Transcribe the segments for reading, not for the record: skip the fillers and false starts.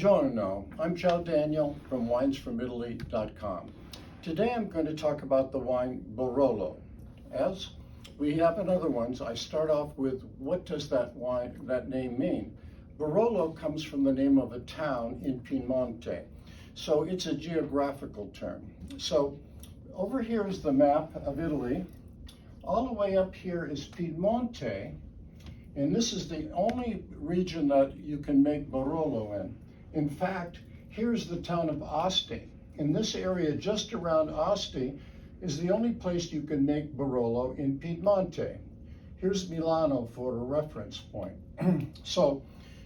Buongiorno, I'm Joe Daniel from winesfromitaly.com. Today I'm going to talk about the wine Barolo. As we have in other ones, I start off with what does that name mean? Barolo comes from the name of a town in Piedmont, so it's a geographical term. So over here is the map of Italy. All the way up here is Piedmont, and this is the only region that you can make Barolo in. In fact, here's the town of Asti. In this area just around Asti is the only place you can make Barolo in Piedmont. Here's Milano for a reference point. So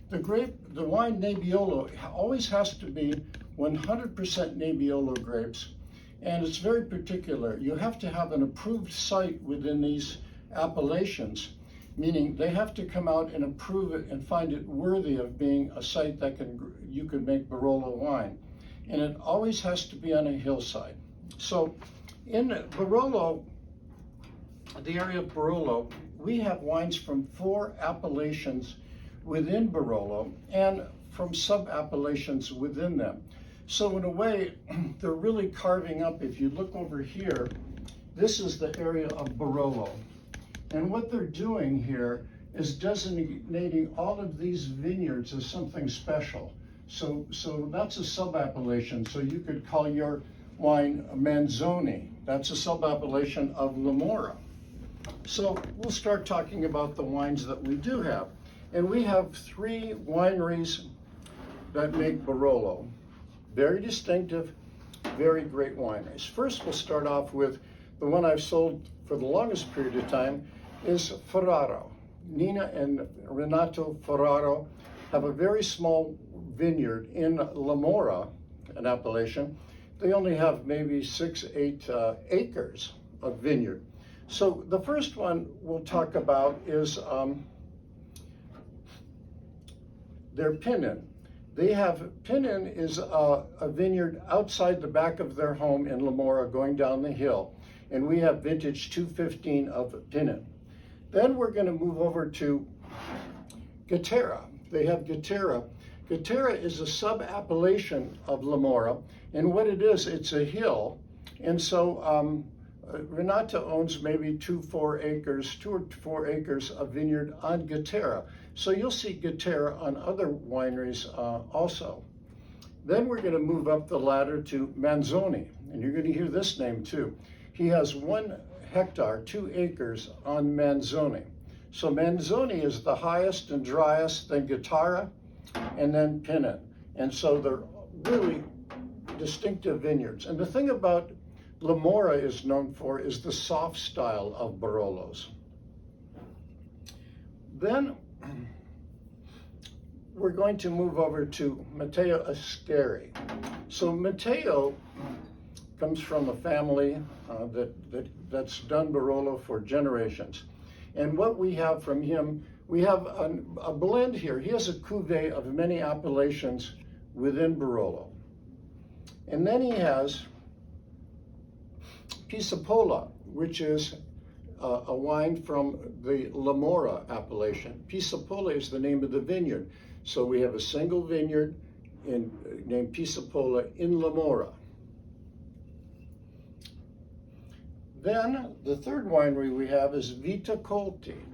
the wine Nebbiolo always has to be 100% Nebbiolo grapes, and it's very particular. You have to have an approved site within these appellations, meaning they have to come out and approve it and find it worthy of being a site that you can make Barolo wine. And it always has to be on a hillside. So in Barolo, the area of Barolo, we have wines from 4 appellations within Barolo and from sub-appellations within them. So in a way, they're really carving up. If you look over here, this is the area of Barolo. And what they're doing here is designating all of these vineyards as something special. So that's a sub-appellation. So you could call your wine Manzoni. That's a sub-appellation of Lamora. So we'll start talking about the wines that we do have. And we have 3 wineries that make Barolo. Very distinctive, very great wineries. First, we'll start off with the one I've sold for the longest period of time is Ferraro. Nina and Renato Ferraro have a very small vineyard in Lamora, an appellation. They only have maybe 6-8 acres of vineyard. So the first one we'll talk about is their Pinon. Pinon is a vineyard outside the back of their home in Lamora going down the hill. And we have vintage 215 of Pinon. Then we're going to move over to Gatera. They have Gatera. Gatera is a sub-appellation of Lamora, and what it is, it's a hill. And so Renata owns maybe 2 or 4 acres of vineyard on Gatera. So you'll see Gatera on other wineries also. Then we're going to move up the ladder to Manzoni, and you're going to hear this name too. He has 1 hectare, 2 acres on Manzoni. So Manzoni is the highest and driest, then Gatera, and then Pinon. And so they're really distinctive vineyards. And the thing about Lamora is known for is the soft style of Barolos. Then we're going to move over to Matteo Ascari. So Matteo comes from a family that's done Barolo for generations. And what we have from him, we have a blend here. He has a cuvee of many appellations within Barolo. And then he has Pisapola, which is a wine from the Lamora appellation. Pisapola is the name of the vineyard. So we have a single vineyard named Pisapola in Lamora. Then the third winery we have is Vita Colti.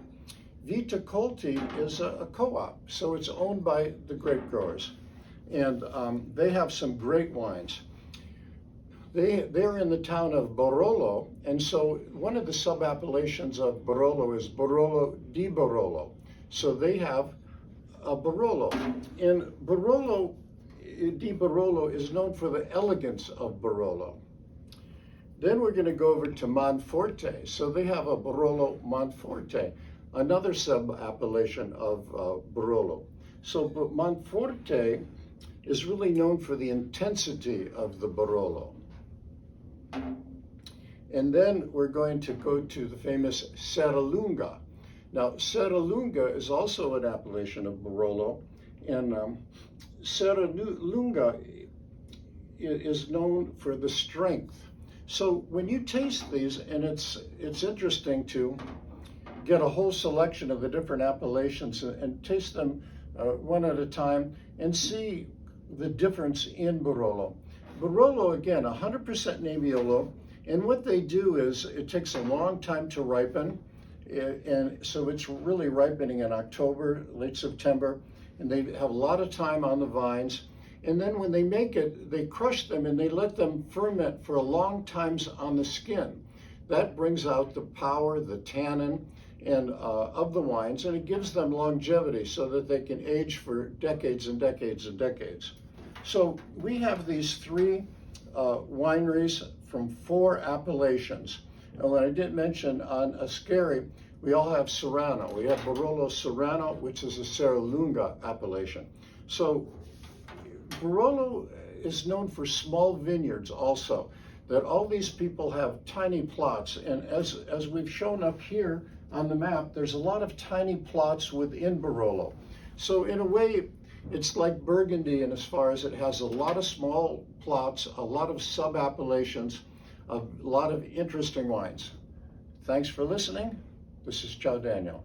Vita Colti is a co-op, so it's owned by the grape growers. And they have some great wines. They're in the town of Barolo, and so one of the sub-appellations of Barolo is Barolo di Barolo. So they have a Barolo. And Barolo di Barolo is known for the elegance of Barolo. Then we're going to go over to Monforte. So they have a Barolo Monforte, another sub-appellation of Barolo. So Monforte is really known for the intensity of the Barolo. And then we're going to go to the famous Serralunga. Now, Serralunga is also an appellation of Barolo, and Serralunga is known for the strength. So when you taste these, and it's interesting to get a whole selection of the different appellations and taste them one at a time and see the difference in Barolo. Barolo, again, 100% Nebbiolo, and what they do is it takes a long time to ripen, and so it's really ripening in October, late September, and they have a lot of time on the vines. And then when they make it, they crush them and they let them ferment for a long time on the skin. That brings out the power, the tannin, and of the wines, and it gives them longevity so that they can age for decades and decades and decades. So we have these three wineries from 4 appellations. And what I didn't mention, on Ascari, we all have Serrano. We have Barolo Serrano, which is a Serralunga appellation. So Barolo is known for small vineyards also, that all these people have tiny plots. And as we've shown up here on the map, there's a lot of tiny plots within Barolo. So in a way, it's like Burgundy in as far as it has a lot of small plots, a lot of sub-appellations, a lot of interesting wines. Thanks for listening. This is Ciao Daniel.